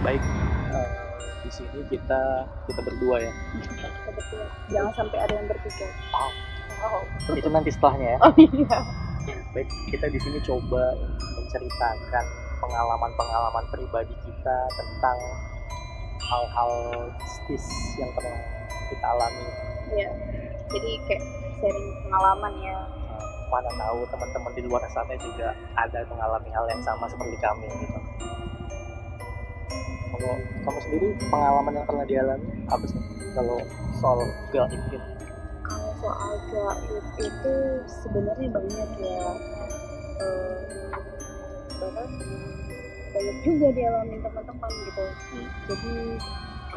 baik di sini kita berdua ya. Kita berdua. Jangan sampai ada yang bertiga. Oh, itu nanti setelahnya ya. Oh iya. Baik, kita di sini coba menceritakan pengalaman pribadi kita tentang hal-hal mistis yang pernah kita alami. Iya. Jadi kayak sharing pengalaman ya. Mana tahu teman-teman di luar sana juga ada mengalami hal yang sama seperti kami gitu. Kalau kamu sendiri pengalaman yang pernah dialami apa sih kalau soal gaib gitu? Kalau soal gaib itu sebenarnya banyak ya. Bahkan banyak juga dialami teman-teman gitu. Jadi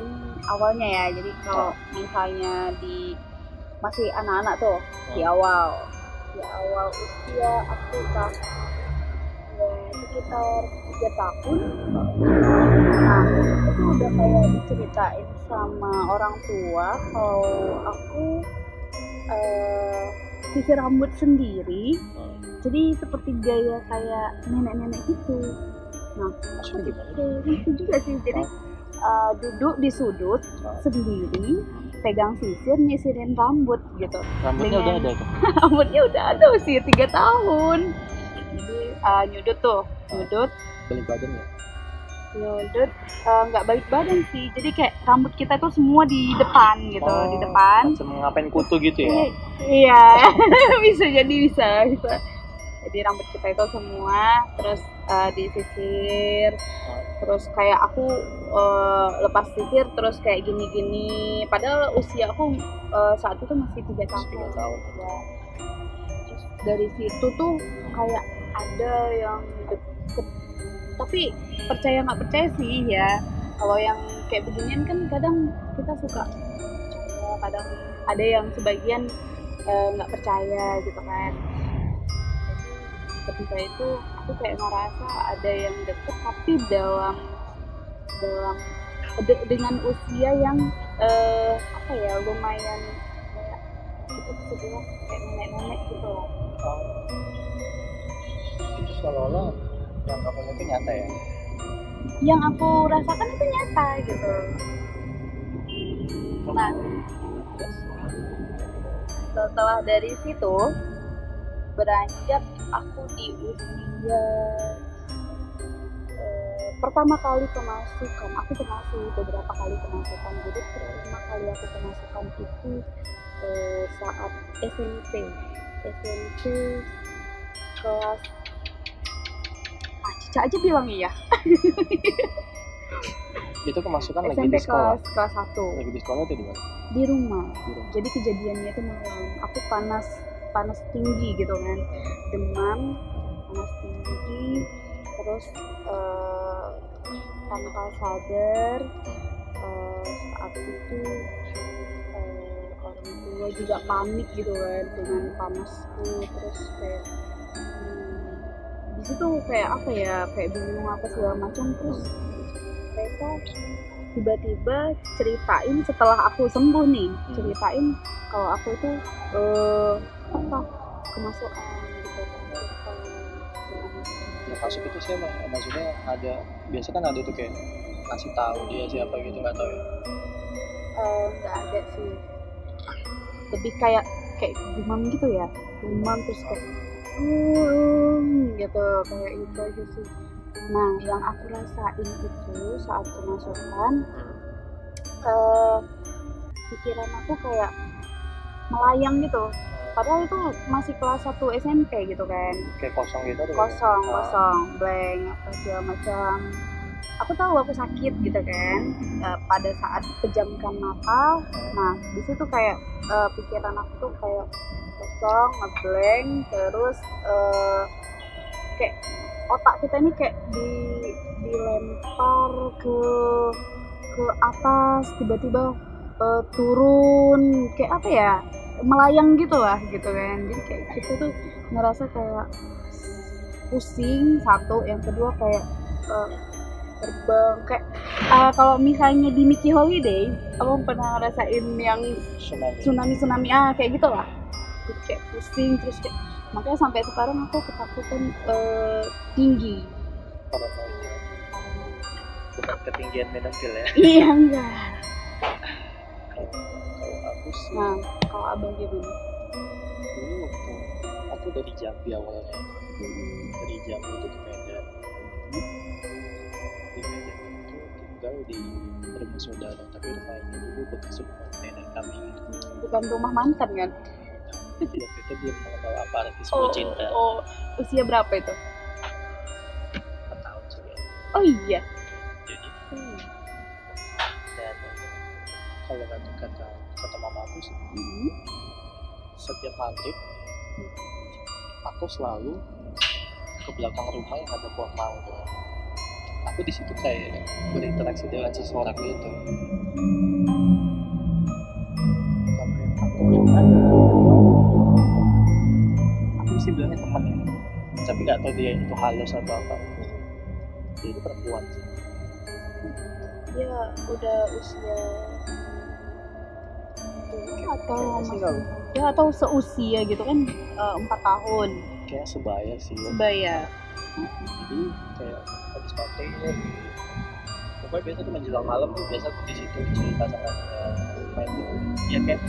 ini awalnya ya. Jadi kalau misalnya di masih anak-anak tuh di awal usia aku kan sekitar 3 tahun. Nah itu udah kayak diceritain sama orang tua kalau aku sisir rambut sendiri, jadi seperti gaya kayak nenek-nenek gitu. Nah itu juga sih, jadi duduk di sudut sendiri, pegang sisir, nyisirin rambut gitu. Rambutnya udah ada tuh? Rambutnya udah ada usia 3 tahun. Jadi nyudut Balik badan ya? nyudut nggak balik badan sih, jadi kayak rambut kita tuh semua di depan gitu. Di depan macam ngapain kutu gitu ya? Iya. bisa jadi rambut kita itu semua terus disisir, terus kayak aku lepas sisir terus kayak gini padahal usia aku saat itu masih 3 tahun. Ya. Terus dari situ tuh kayak ada yang deket, tapi percaya nggak percaya sih ya. Kalau yang kayak beginian kan kadang kita suka percaya, kadang ada yang sebagian nggak percaya gitu kan. Ketika itu aku kayak ngerasa ada yang deket, tapi dengan usia yang lumayan kayak kita bisa bilang kayak nenek-nenek gitu. Itu seolah-olah yang kamu itu nyata ya? Yang aku rasakan itu nyata gitu. Nah, setelah dari situ beranjak aku di usia pertama kali kemasukan. Aku termasuk beberapa kali kemasukan. Jadi pertama kali aku kemasukan itu saat SMP kelas Cica aja bilang iya. Itu kemasukan lagi SMP di sekolah? kelas 1. Lagi di sekolah atau di mana? Di rumah. Jadi kejadiannya itu malam. Aku panas tinggi gitu kan, demam, panas tinggi, terus tanpa sadar saat itu orang tua juga panik gitu kan dengan panasku. Terus kayak di situ kayak apa ya, kayak bingung apa segala macam. Terus mereka tiba-tiba ceritain setelah aku sembuh nih, ceritain kalau aku itu kemasukan gitu. Masuk itu siapa? Maksudnya ada, biasa kan ada tuh kayak ngasih tahu dia siapa gitu, nggak tahu ya? Nggak ada sih, lebih kayak demam gitu ya, demam terus kayak gitu, kayak itu aja sih. Nah yang aku rasain itu saat kemasukan, pikiran aku kayak melayang gitu. Padahal itu masih kelas 1 SMP gitu kan. Kayak kosong gitu? Kosong, blank, apa segala macam. Aku tahu aku sakit gitu kan. Pada saat pejamkan mata, nah di situ kayak pikiran aku tuh kayak kosong, ngeblank, terus kayak otak kita ini kayak dilempar ke atas, tiba-tiba turun, kayak apa ya, melayang gitu lah gitu kan. Jadi kayak kita tuh ngerasa kayak pusing satu, yang kedua kayak terbang kayak kalau misalnya di Mickey Holiday, aku pernah ngerasain yang tsunami kayak gitu lah. Jadi kayak pusing, terus kayak makanya sampai sekarang aku ketakutan tinggi. Bukan ketinggian Medanville ya. Iya enggak. Kalau aku sih Nah, kalau abang gimana? dulu waktu aku dari Jambi awalnya, dari Jambi itu ke Medan. Di Medan itu tinggal di rumah saudara, tapi rumah ini dulu bekas rumah nenek kami. Bukan rumah mantan kan? Waktu itu belum mengenal apa arti sebuah cinta. Usia berapa itu? 4 tahun sih ya. Oh iya. Jadi dan kalau kata mama aku sih, setiap maghrib aku selalu ke belakang rumah yang ada pohon mangga. Aku di situ kayak berinteraksi dengan seseorang gitu. Kalau yang aku lihat, aku sih bilangnya teman ya, tapi nggak tahu dia itu halus atau apa. Dia itu perempuan sih. Dia udah usia tua atau Kayaknya sih kalau ya atau seusia gitu kan 4 tahun kayak sebaya sih ya. sebaya. Jadi kayak habis pakai pokoknya biasa tuh menjelang malam tuh biasa aku di situ cerita sama main tuh ya kayak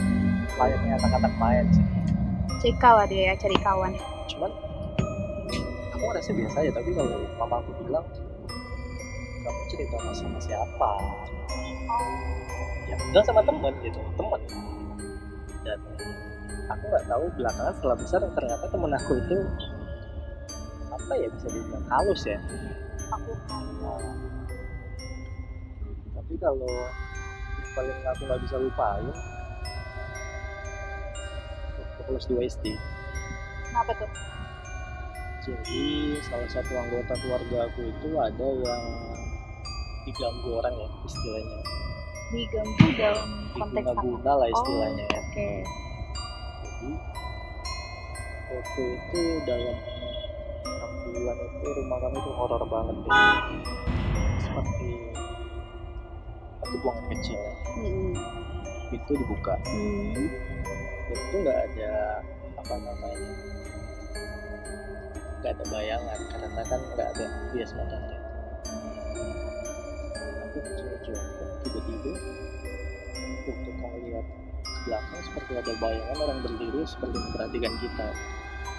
layaknya anak-anak main sih. CK lah dia ya, cari kawan. Cuman aku ngerasa biasa aja, tapi kalau mama aku bilang kamu cerita sama siapa, ya bilang sama temen gitu, temen. Dan aku nggak tahu belakangan setelah besar ternyata temen aku itu apa ya, bisa dibilang halus ya. Aku Tapi kalau yang paling aku nggak bisa lupain waktu kelas 2 SD. kenapa tuh? Jadi salah satu anggota keluarga aku itu ada yang diganggu orang ya istilahnya. Diganggu dalam konteks apa? Diguna lah istilahnya ya. Oke. Jadi waktu itu dalam 6 bulan itu rumah kami tuh horor banget ya. Seperti buangan kecil ya. Pintu dibuka. Dan itu nggak ada apa namanya, nggak ada bayangan karena kan nggak ada hias matanya. Aku coba tiba-tiba waktu kau lihat ke belakang seperti ada bayangan orang berdiri seperti memperhatikan kita,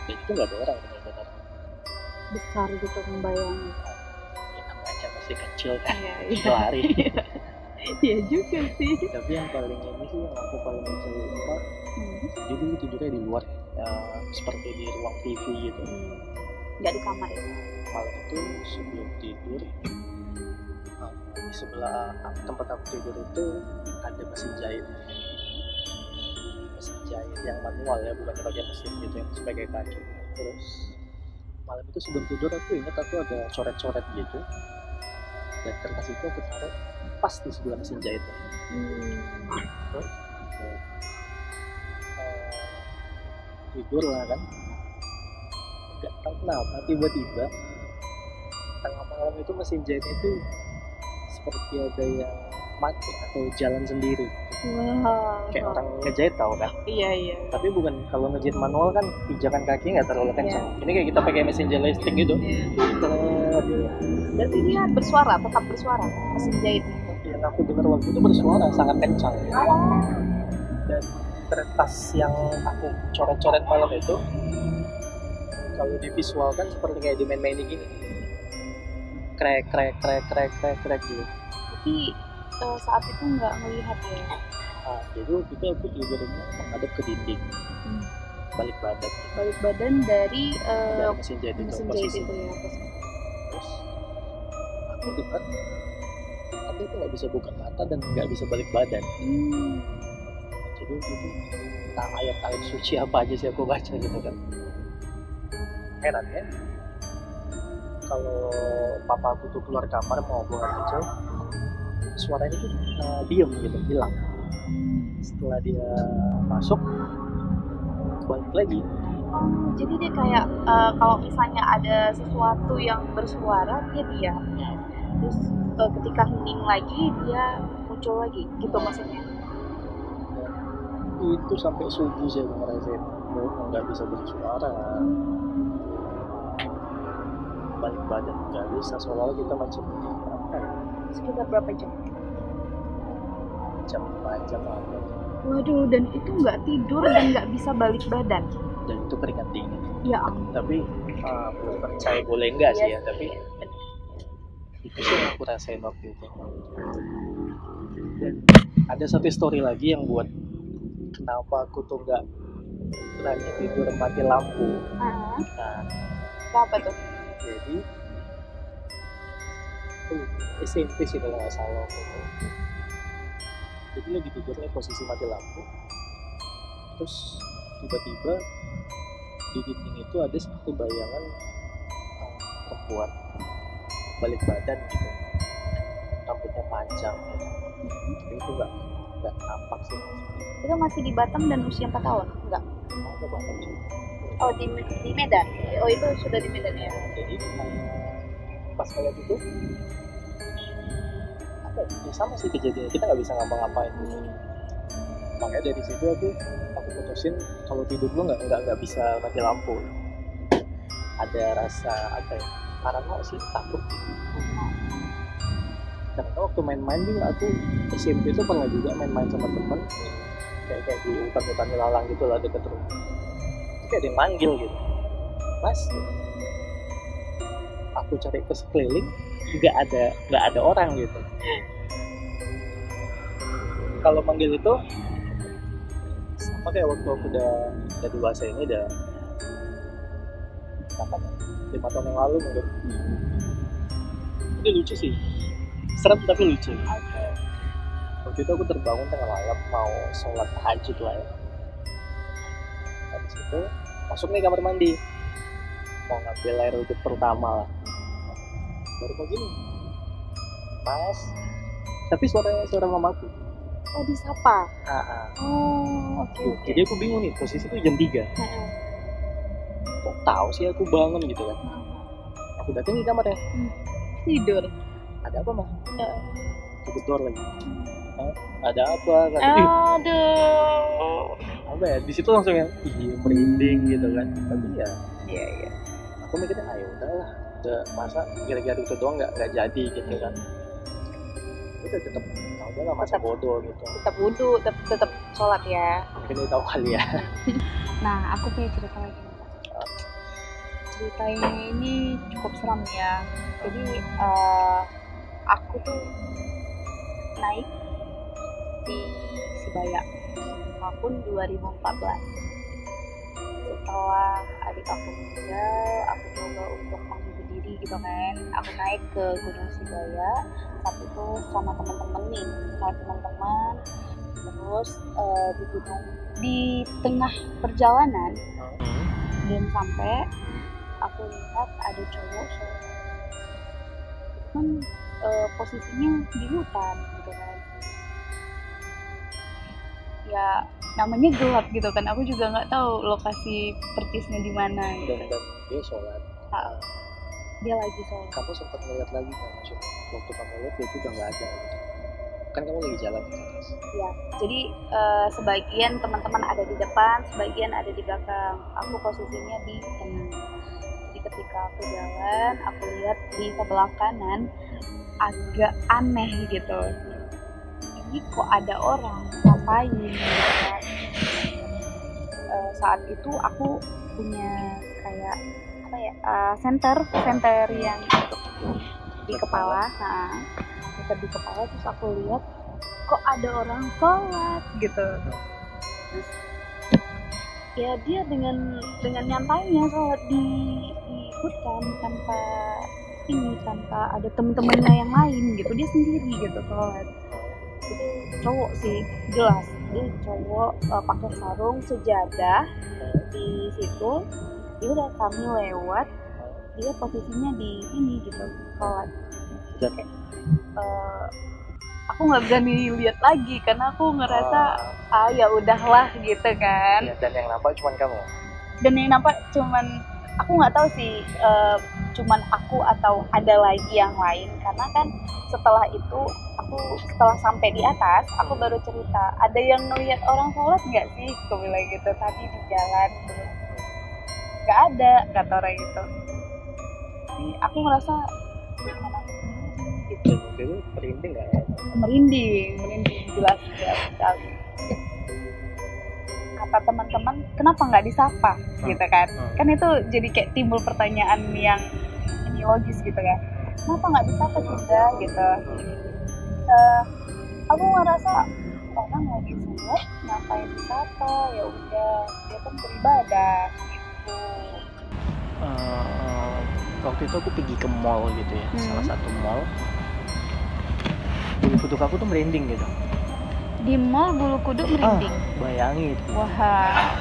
dan itu nggak ada orang benar-benar. Besar gitu membayangin. Ya namanya masih kecil kan, Iya. lari. Iya juga sih. Tapi yang paling ini sih yang aku paling bisa lupa, dia dulu tidurnya di luar ya, seperti di ruang TV gitu. Nggak di kamar ya? Malam itu sebelum tidur, di sebelah tempat aku tidur itu ada mesin jahit yang manual ya, bukan bagian mesin gitu yang sebagai kaki. Terus malam itu sebelum tidur aku ingat aku ada coret-coret gitu, dan kertas itu aku taruh pas di sebelah mesin jahitnya. Terus tidur lah kan, nggak tahu kenapa tiba-tiba tengah malam itu mesin jahit itu seperti ada yang mati atau jalan sendiri. Wah. Kayak orang ngejahit tau kan? Iya. Tapi bukan, kalau ngejahit manual kan pijakan kaki nggak terlalu kencang. Ini kayak kita pakai mesin jahit listrik gitu. Berarti dia bersuara, tetap bersuara mesin jahit itu. Yang aku dengar waktu itu bersuara sangat kencang. Dan kertas yang aku coret-coret malam itu kalau divisualkan seperti kayak di main-mainin gini, krek gitu. Tapi saat itu nggak melihat ya? Jadi waktu itu aku tidurnya menghadap ke dinding, balik badan dari mesin jahit itu mesin posisi. jahit itu ya. Terus aku dengar aku itu nggak bisa buka mata dan nggak bisa balik badan. Jadi waktu itu entah ayat-ayat suci apa aja sih aku baca gitu kan. Herannya kalau papa aku tuh keluar kamar mau buang air kecil, suaranya tuh diem gitu, hilang. Setelah dia masuk balik lagi. Jadi dia kayak kalau misalnya ada sesuatu yang bersuara dia diam, terus ketika hening lagi dia muncul lagi gitu maksudnya. Itu sampai subuh sih aku ngerasain nggak bisa bersuara, balik badan nggak bisa, seolah-olah kita macam Sekitar berapa jam? Jam 4 jam apa. Waduh, dan itu nggak tidur dan nggak bisa balik badan. Dan itu keringat dingin. Ya ampun. Tapi belum percaya boleh enggak sih ya, Yes. tapi itu sih yang aku rasain waktu itu. Dan ada satu story lagi yang buat kenapa aku tuh nggak berani tidur mati lampu. Ah, Nah, apa tuh? jadi SMP sih kalau nggak salah waktu itu. Jadi lagi tidurnya posisi mati lampu, terus tiba-tiba di dinding itu ada seperti bayangan perempuan balik badan gitu, rambutnya panjang gitu. Tapi itu nggak nampak sih. Itu masih di Batam dan usia 4 tahun? Enggak. Ada banget sih. Oh, di Medan. Oh, itu sudah di Medan ya. Jadi pas ngeliat itu apa ya, sama sih kejadiannya, kita nggak bisa ngapa-ngapain gitu. Makanya dari situ aku putusin kalau tidur lu nggak bisa mati lampu. Ada rasa apa ya, parano sih, takut gitu. Karena waktu main-main juga aku SMP itu pernah juga main-main sama temen kayak di hutan-hutan ilalang gitu lah deket rumah. Itu kayak ada yang manggil gitu, Mas. Aku cari ke sekeliling nggak ada orang gitu. Kalau manggil itu sama kayak waktu aku udah dewasa ini, udah kapan ya? 5 tahun yang lalu mungkin. Itu lucu sih, serem tapi lucu. Waktu itu aku terbangun tengah malam mau sholat tahajud lah ya. Habis itu masuk nih kamar mandi, mau ngambil air wudhu pertama lah. Baru mau gini, Mas. Tapi suara mamaku. Oh, disapa. Oh, oke. Jadi aku bingung nih, posisi itu jam 3. Kok tahu sih aku bangun gitu kan. Aku datang di kamarnya. Tidur. Ada apa, Mas? Aku gedor lagi. Ada apa? Kata, Aduh. apa ya? Di situ langsung yang merinding gitu kan. Tapi ya, Iya. aku mikirnya ayo udahlah. Udah masa kira-kira itu doang nggak jadi gitu kan. Udah tetap udahlah masa bodoh gitu. Tetap wudhu, tetap sholat ya. Mungkin dia tahu kali ya. Nah, aku punya cerita lagi. Ceritanya ini cukup seram ya. Jadi aku tuh naik di Sibaya tahun 2014. Setelah adik aku meninggal, aku coba untuk menghibur diri gitu kan. Aku naik ke Gunung Sibaya saat itu sama teman-teman. Terus di tengah perjalanan dan sampai aku lihat ada cowok kan posisinya di hutan gitu kan. Ya namanya gelap gitu kan, aku juga nggak tahu lokasi persisnya di mana gitu. Dan dia sholat. Dia lagi sholat. Kamu sempat ngeliat lagi nggak, maksudnya waktu kamu lihat dia juga nggak ada gitu. Kan kamu lagi jalan gitu. Ya, jadi sebagian teman-teman ada di depan, sebagian ada di belakang. Aku posisinya di tengah. Jadi ketika aku jalan, aku lihat di sebelah kanan agak aneh gitu. Ini kok ada orang ngapain gitu kan. Saat itu aku punya kayak apa ya, senter yang untuk di kepala. Di kepala, terus aku lihat kok ada orang sholat gitu. Terus ya dia dengan nyantainya sholat di hutan tanpa ada teman-temannya yang lain gitu, dia sendiri gitu sholat. Itu cowok sih, jelas dia cowok, pakai sarung, sejadah di situ. Dia udah kami lewat, dia posisinya di ini gitu sholat. Kayak aku nggak berani lihat lagi karena aku ngerasa ya udahlah gitu kan. Ya, dan yang nampak cuman kamu. Dan yang nampak cuman aku nggak tahu sih, cuman aku atau ada lagi yang lain, karena kan setelah itu setelah sampai di atas aku baru cerita, ada yang ngeliat orang sholat nggak sih, aku bilang gitu tadi di jalan. Nggak ada, kata orang itu. Jadi aku ngerasa gimana gitu. Dan waktu itu merinding nggak? Merinding jelas sekali. Kata teman-teman, kenapa nggak disapa gitu kan? Kan itu jadi kayak timbul pertanyaan yang ini logis gitu kan? Kenapa nggak disapa sudah gitu? Aku ngerasa orang lagi sholat, ngapain disapa? Ya udah, dia kan beribadah gitu. Waktu itu aku pergi ke mall gitu ya, salah satu mall. Bulu kuduk aku tuh merinding gitu. Di mall bulu kuduk merinding? Bayangin. Wah.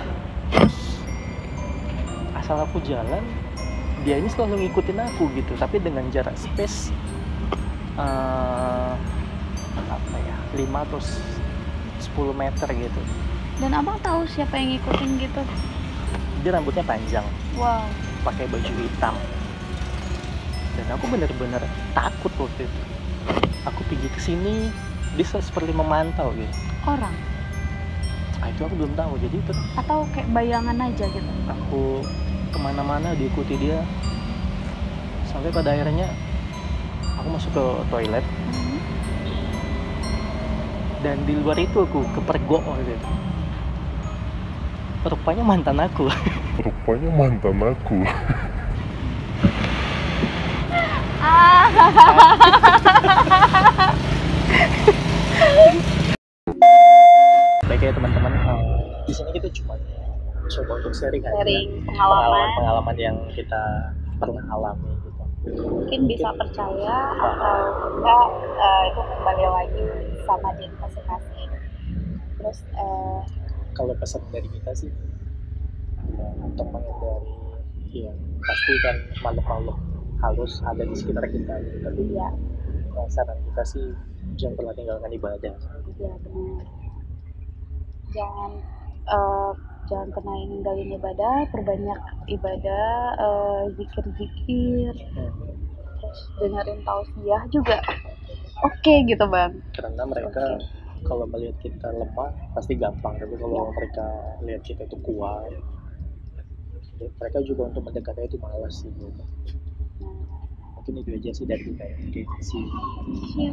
Asal aku jalan, dia ini selalu ngikutin aku gitu, tapi dengan jarak space 5 atau 10 meter gitu. Dan abang tahu siapa yang ngikutin gitu? Dia rambutnya panjang. Wow. Pakai baju hitam. Dan aku benar-benar takut waktu itu. Aku pergi ke sini, dia seperti memantau gitu. Orang? Itu aku belum tahu. Jadi itu atau kayak bayangan aja gitu? Aku kemana-mana diikuti dia. Sampai pada akhirnya aku masuk ke toilet. Dan di luar itu aku kepergok gitu. Rupanya mantan aku. Baik ya teman-teman, di sini kita cuma coba untuk sharing pengalaman yang kita pernah alami gitu. Mungkin bisa percaya atau enggak, itu kembali lagi sama diri masing-masing. Terus kalau pesan dari kita sih untuk menghindari, ya pasti kan makhluk-makhluk halus ada di sekitar kita gitu. Tapi ya, saran kita sih jangan pernah tinggalkan ibadah. Ya benar. Jangan pernah ninggalin ibadah, perbanyak ibadah, zikir-zikir, terus dengerin tausiah juga. Oke gitu bang. Karena mereka kalau melihat kita lemah pasti gampang, tapi kalau mereka lihat kita itu kuat, mereka juga untuk mendekatnya itu malas sih gitu. Mungkin itu aja sih dari kita ya. Oke, see you.